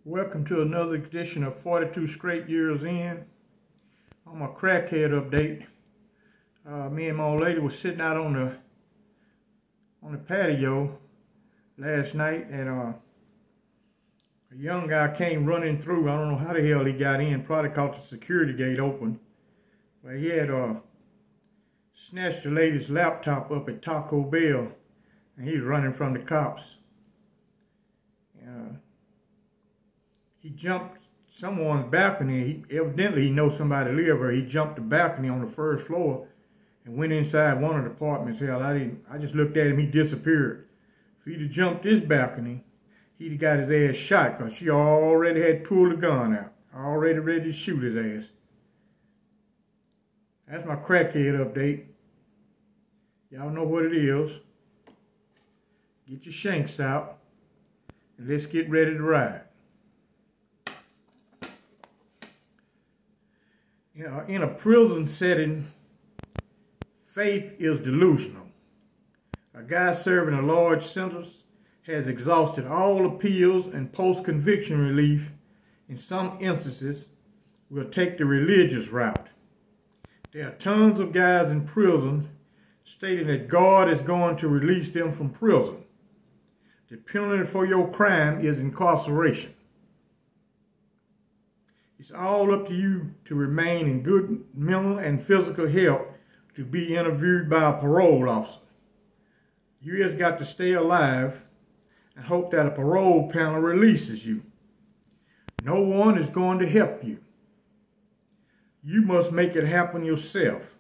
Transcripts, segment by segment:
Welcome to another edition of 42 Straight Years In. On my crackhead update, me and my old lady was sitting out on the patio last night, and a young guy came running through. I don't know how the hell he got in. Probably caught the security gate open. But he had snatched the lady's laptop up at Taco Bell, and he was running from the cops. He jumped someone's balcony. Evidently he knows somebody live there. He jumped the balcony on the first floor and went inside one of the apartments. Hell, I just looked at him. He disappeared. If he'd have jumped this balcony, he'd have got his ass shot, because she already had pulled the gun out, already ready to shoot his ass. That's my crackhead update. Y'all know what it is. Get your shanks out and let's get ready to ride. In a prison setting, faith is delusional. A guy serving a large sentence has exhausted all appeals, and post-conviction relief, in some instances, will take the religious route. There are tons of guys in prison stating that God is going to release them from prison. The penalty for your crime is incarceration. It's all up to you to remain in good mental and physical health to be interviewed by a parole officer. You just got to stay alive and hope that a parole panel releases you. No one is going to help you. You must make it happen yourself.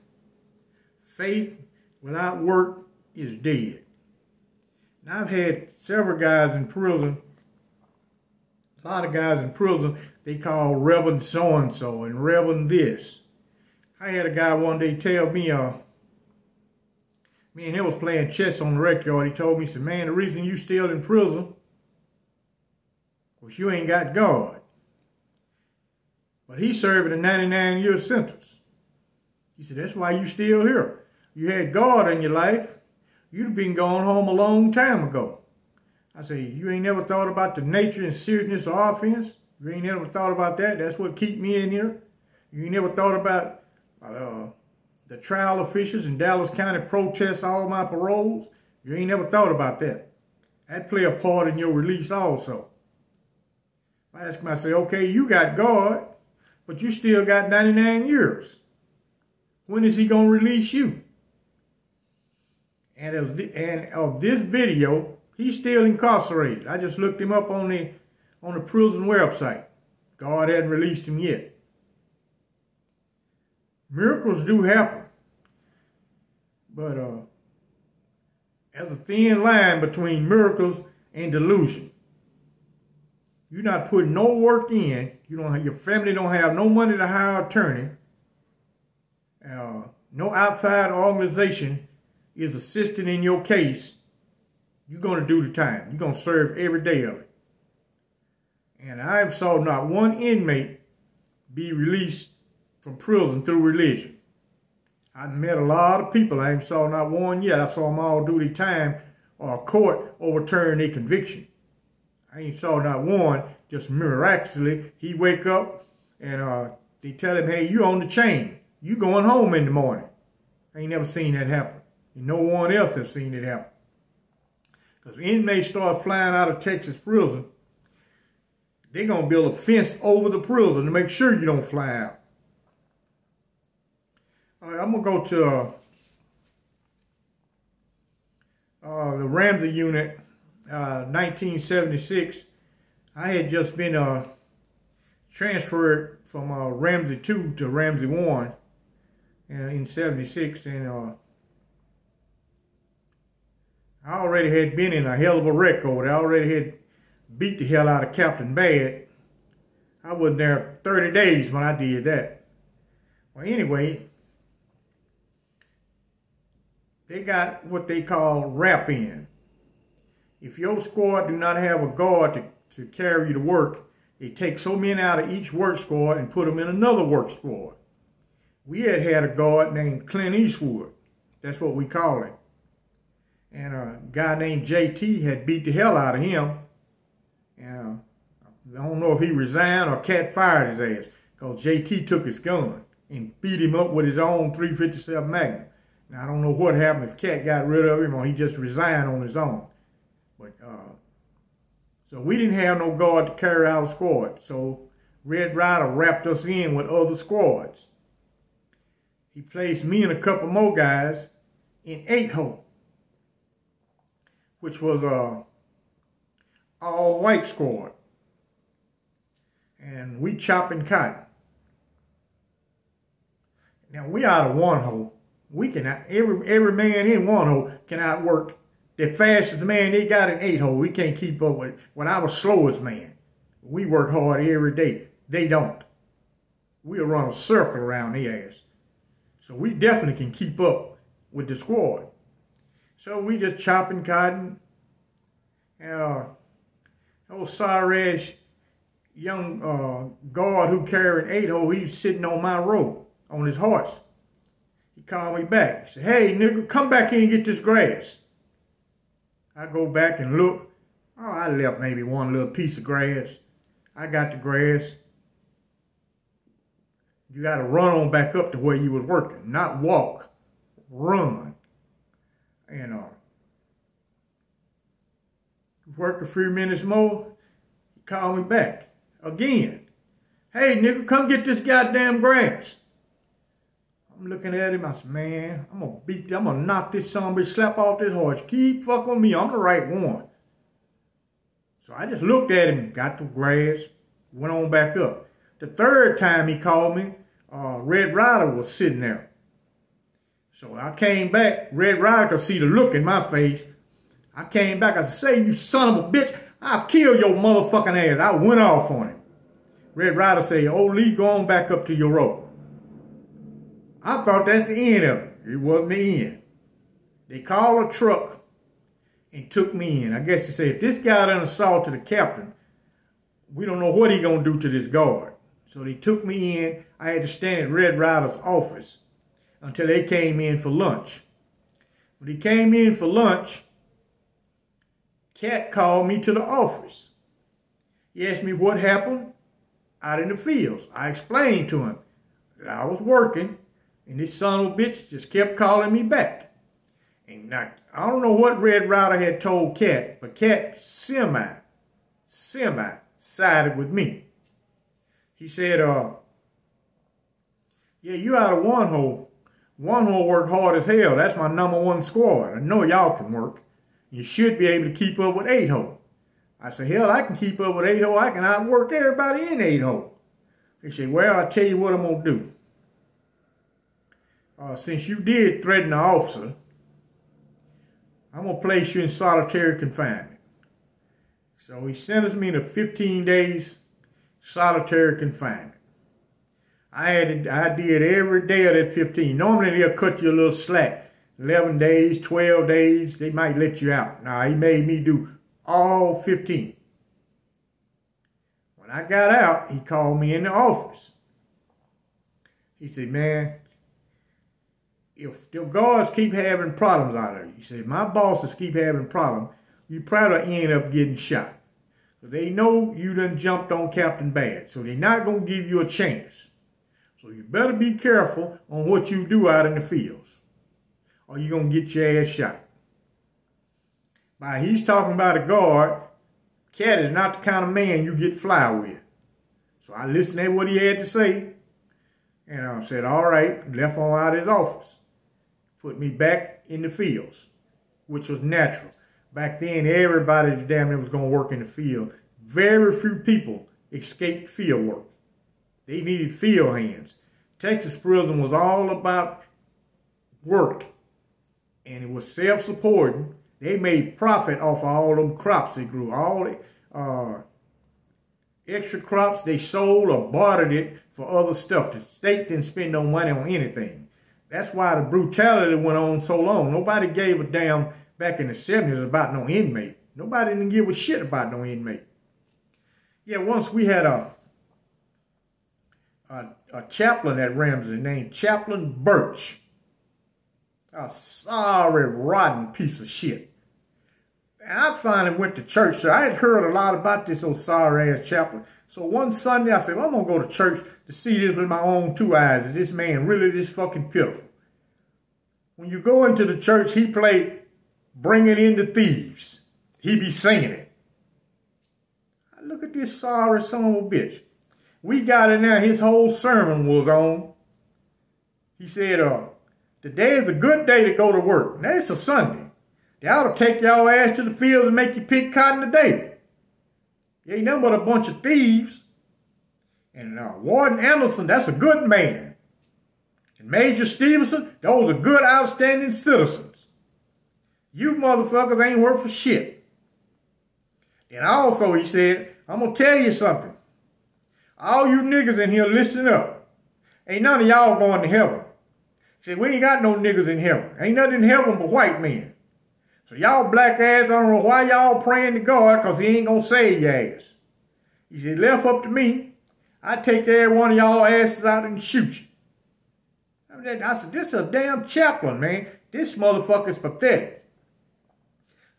Faith without work is dead. Now, I've had several guys in prison, a lot of guys in prison they call Reverend so-and-so and Reverend this. I had a guy one day tell me, me and him was playing chess on the rec yard. He told me, he said, man, the reason you still in prison was you ain't got God. But he's serving a 99-year sentence. He said, that's why you still here. You had God in your life, you'd have been gone home a long time ago. I say, you ain't never thought about the nature and seriousness of offense? You ain't never thought about that? That's what keep me in here? You ain't never thought about the trial officials in Dallas County protest all my paroles? You ain't never thought about that. That play a part in your release also. I ask him, I say, okay, you got God, but you still got 99 years. When is he going to release you? And of this video, he's still incarcerated. I just looked him up on the prison website. God hadn't released him yet. Miracles do happen. But there's a thin line between miracles and delusion. You're not putting no work in. Your family don't have no money to hire an attorney. No outside organization is assisting in your case. You're going to do the time. You're going to serve every day of it. And I saw not one inmate be released from prison through religion. I met a lot of people. I ain't saw not one yet. I saw them all do their time or a court overturn their conviction. I ain't saw not one. Just miraculously, he wake up and they tell him, hey, you on the chain. You going home in the morning. I ain't never seen that happen. And no one else have seen it happen. Because inmates start flying out of Texas prison, they're going to build a fence over the prison to make sure you don't fly out. All right, I'm going to go to the Ramsey unit, 1976. I had just been transferred from Ramsey 2 to Ramsey 1 in 76, and I already had been in a hell of a wreck over there. I already had beat the hell out of Captain Bad. I wasn't there 30 days when I did that. Well, anyway, they got what they call wrap-in. If your squad do not have a guard to carry you to work, they take so many out of each work squad and put them in another work squad. We had a guard named Clint Eastwood. That's what we call him. And a guy named JT had beat the hell out of him. And I don't know if he resigned or Cat fired his ass, because JT took his gun and beat him up with his own 357 Magnum. Now, I don't know what happened, if Cat got rid of him or he just resigned on his own. But, so we didn't have no guard to carry our squad. So Red Ryder wrapped us in with other squads. He placed me and a couple more guys in 8-hole, which was a all-white squad. And we chopping cotton. Now, we out of 1-hole. We can, every man in 1-hole can outwork the fastest man they got in 8-hole. We can't keep up with our slowest man. We work hard every day. They don't. We'll run a circle around their ass. So we definitely can keep up with the squad. So we just chopping cotton. And old sorry-ass young guard who carried 8-hole, he was sitting on my road on his horse. He called me back. He said, "Hey, nigga, come back here and get this grass." I go back and look. Oh, I left maybe one little piece of grass. I got the grass. You got to run on back up to where you was working, not walk, run. And worked a few minutes more. He called me back again. "Hey, nigga, come get this goddamn grass." I'm looking at him. I said, "Man, I'm gonna knock this son of a bitch, slap off this horse. Keep fucking with me. I'm the right one." So I just looked at him, got the grass, went on back up. The third time he called me, Red Ryder was sitting there. So I came back. Red Ryder could see the look in my face. I came back. I said, "Say, you son of a bitch, I'll kill your motherfucking ass." I went off on him. Red Ryder said, "Oh, Lee, go on back up to your rope." I thought that's the end of it. It wasn't the end. They called a truck and took me in. I guess they said, if this guy done assaulted the captain, we don't know what he gonna do to this guard. So they took me in. I had to stand at Red Ryder's office until they came in for lunch. When he came in for lunch, Cat called me to the office. He asked me what happened out in the fields. I explained to him that I was working, and this son of a bitch just kept calling me back. And now, I don't know what Red Ryder had told Cat, but Cat semi sided with me. He said, "Yeah, you out of 1-hole. 1-hole work hard as hell. That's my #1 squad. I know y'all can work. You should be able to keep up with 8-hole." I said, "Hell, I can keep up with 8-hole. I can outwork everybody in 8-hole." He said, "Well, I'll tell you what I'm going to do. Since you did threaten the officer, I'm going to place you in solitary confinement." So he sentenced me to 15 days solitary confinement. I did every day of that 15. Normally they'll cut you a little slack. 11 days, 12 days, they might let you out. Nah, he made me do all 15. When I got out, he called me in the office. He said, "Man, if the guards keep having problems out there," he said, "my bosses keep having problems, you probably end up getting shot. They know you done jumped on Captain Bad, so they're not going to give you a chance. So you better be careful on what you do out in the fields, or you're going to get your ass shot." By he's talking about a guard, Cat is not the kind of man you get fly with. So I listened to what he had to say, and I said, all right, left on out of his office. Put me back in the fields, which was natural. Back then, everybody damn near was going to work in the field. Very few people escaped field work. They needed field hands. Texas prison was all about work, and it was self-supporting. They made profit off of all them crops they grew. All the extra crops they sold or bartered it for other stuff. The state didn't spend no money on anything. That's why the brutality went on so long. Nobody gave a damn back in the 70s about no inmate. Nobody didn't give a shit about no inmate. Yeah, once we had a chaplain at Ramsey named Chaplain Birch. A sorry, rotten piece of shit. And I finally went to church, so I had heard a lot about this old sorry-ass chaplain. So one Sunday, I said, well, I'm going to go to church to see this with my own two eyes. Is this man really this fucking pitiful? When you go into the church, he played Bringing in the Thieves. He be singing it. I look at this sorry son of a bitch. We got in there, his whole sermon was on. He said, today is a good day to go to work. Now, it's a Sunday. They ought to take y'all ass to the field and make you pick cotton today. You ain't nothing but a bunch of thieves. And Warden Anderson, that's a good man. And Major Stevenson, those are good, outstanding citizens. You motherfuckers ain't worth for shit. And also, he said, I'm going to tell you something. All you niggas in here, listen up. Ain't none of y'all going to heaven. He said, we ain't got no niggas in heaven. Ain't nothing in heaven but white men. So y'all black ass, I don't know why y'all praying to God, because he ain't going to save your ass. He said, left up to me, I'd take every one of y'all asses out and shoot you. I said, this is a damn chaplain, man. This motherfucker's pathetic.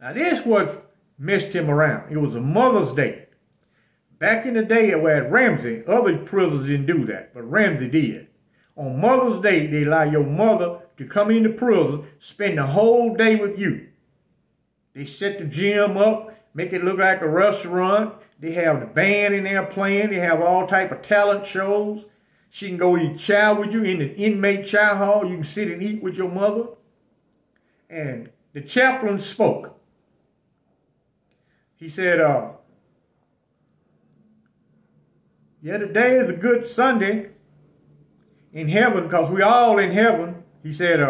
Now, this what messed him around. It was a Mother's Day. Back in the day at Ramsey, other prisons didn't do that, but Ramsey did. On Mother's Day, they allow your mother to come into prison, spend the whole day with you. They set the gym up, make it look like a restaurant. They have the band in there playing. They have all type of talent shows. She can go eat chow with you in the inmate chow hall. You can sit and eat with your mother. And the chaplain spoke. He said, yeah, today is a good Sunday in heaven because we all in heaven. He said,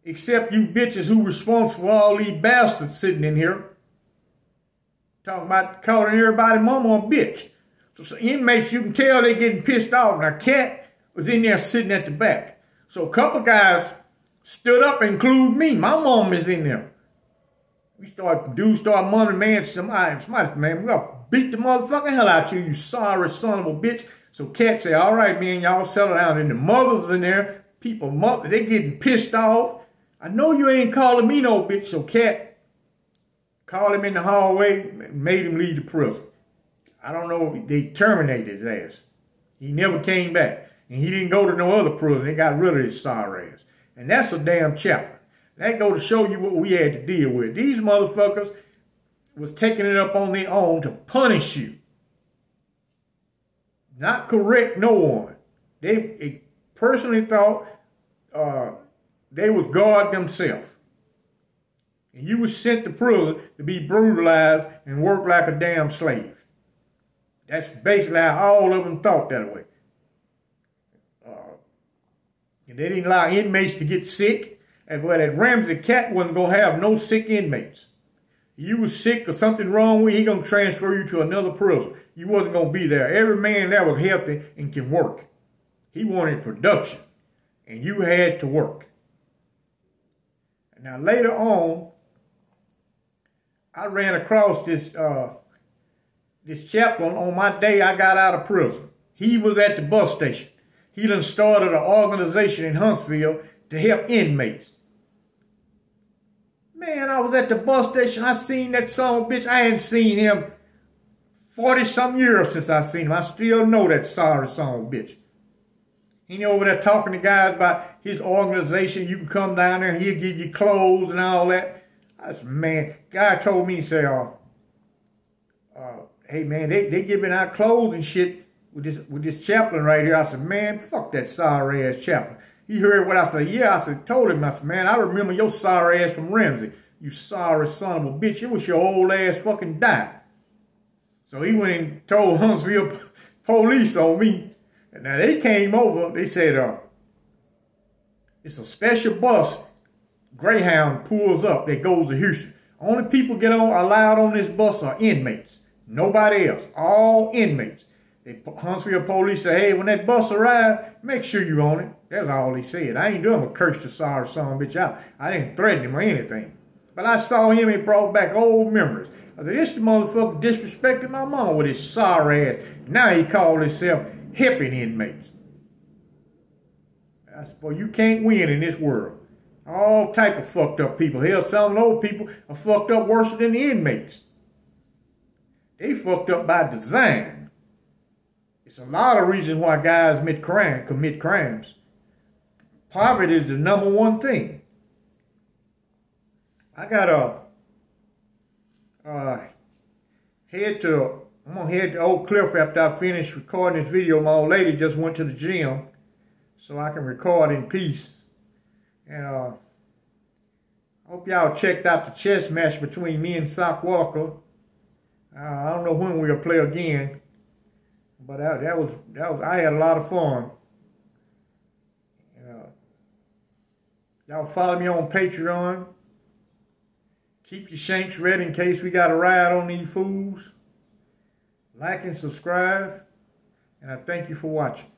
except you bitches who responsible for all these bastards sitting in here. Talking about calling everybody mama a bitch. So inmates, you can tell they getting pissed off. Now, Cat was in there sitting at the back. So a couple guys stood up, include me. My mom is in there. Dudes start mumbling, man, somebody, man, we gotta beat the motherfucking hell out of you, you sorry son of a bitch. So Cat said, all right, man, y'all settle down. And the mothers in there, people, they getting pissed off. I know you ain't calling me no bitch. So Cat called him in the hallway and made him leave the prison. I don't know, they terminated his ass. He never came back. And he didn't go to no other prison. They got rid of his sorry ass. And that's a damn chaplain. That go to show you what we had to deal with. These motherfuckers was taking it up on their own to punish you. Not correct no one. They personally thought they was God themselves. And you was sent to prison to be brutalized and work like a damn slave. That's basically how all of them thought that way. And they didn't allow inmates to get sick. And but at Ramsey, Cat wasn't going to have no sick inmates. You was sick or something wrong with you, he going to transfer you to another prison. You wasn't going to be there. Every man there was healthy and can work. He wanted production. And you had to work. Now later on, I ran across this chaplain on my day I got out of prison. He was at the bus station. He done started an organization in Huntsville to help inmates. Man, I was at the bus station. I seen that son of a bitch. I hadn't seen him 40-something years since I seen him. I still know that sorry son of a bitch. He over there talking to guys about his organization. You can come down there. He'll give you clothes and all that. I said, man, guy told me, he said, hey, man, they giving out clothes and shit with this chaplain right here. I said, man, fuck that sorry ass chaplain. He heard what I said. Yeah, I said, told him, I said, man, I remember your sorry ass from Ramsey. You sorry son of a bitch. You wish your old ass fucking died. So he went and told Huntsville police on me. And now they came over. They said, it's a special bus. Greyhound pulls up that goes to Houston. Only people get on allowed on this bus are inmates. Nobody else. All inmates. The Huntsville police say, hey, when that bus arrives, make sure you on it. That's all he said. I ain't doing a curse the sorry son of a bitch out. I didn't threaten him or anything. But I saw him and brought back old memories. I said, this motherfucker disrespected my mama with his sorry ass. Now he called himself helping inmates. I said, boy, you can't win in this world. All type of fucked up people. Hell, some of those people are fucked up worse than the inmates. They fucked up by design. It's a lot of reasons why guys commit crimes. Poverty is the number one thing. I gotta I'm gonna head to Oak Cliff after I finish recording this video. My old lady just went to the gym, so I can record in peace. And I hope y'all checked out the chess match between me and Sock Walker. I don't know when we'll play again, but that was I had a lot of fun. Y'all follow me on Patreon. Keep your shanks ready in case we got a ride on these fools. Like and subscribe, and I thank you for watching.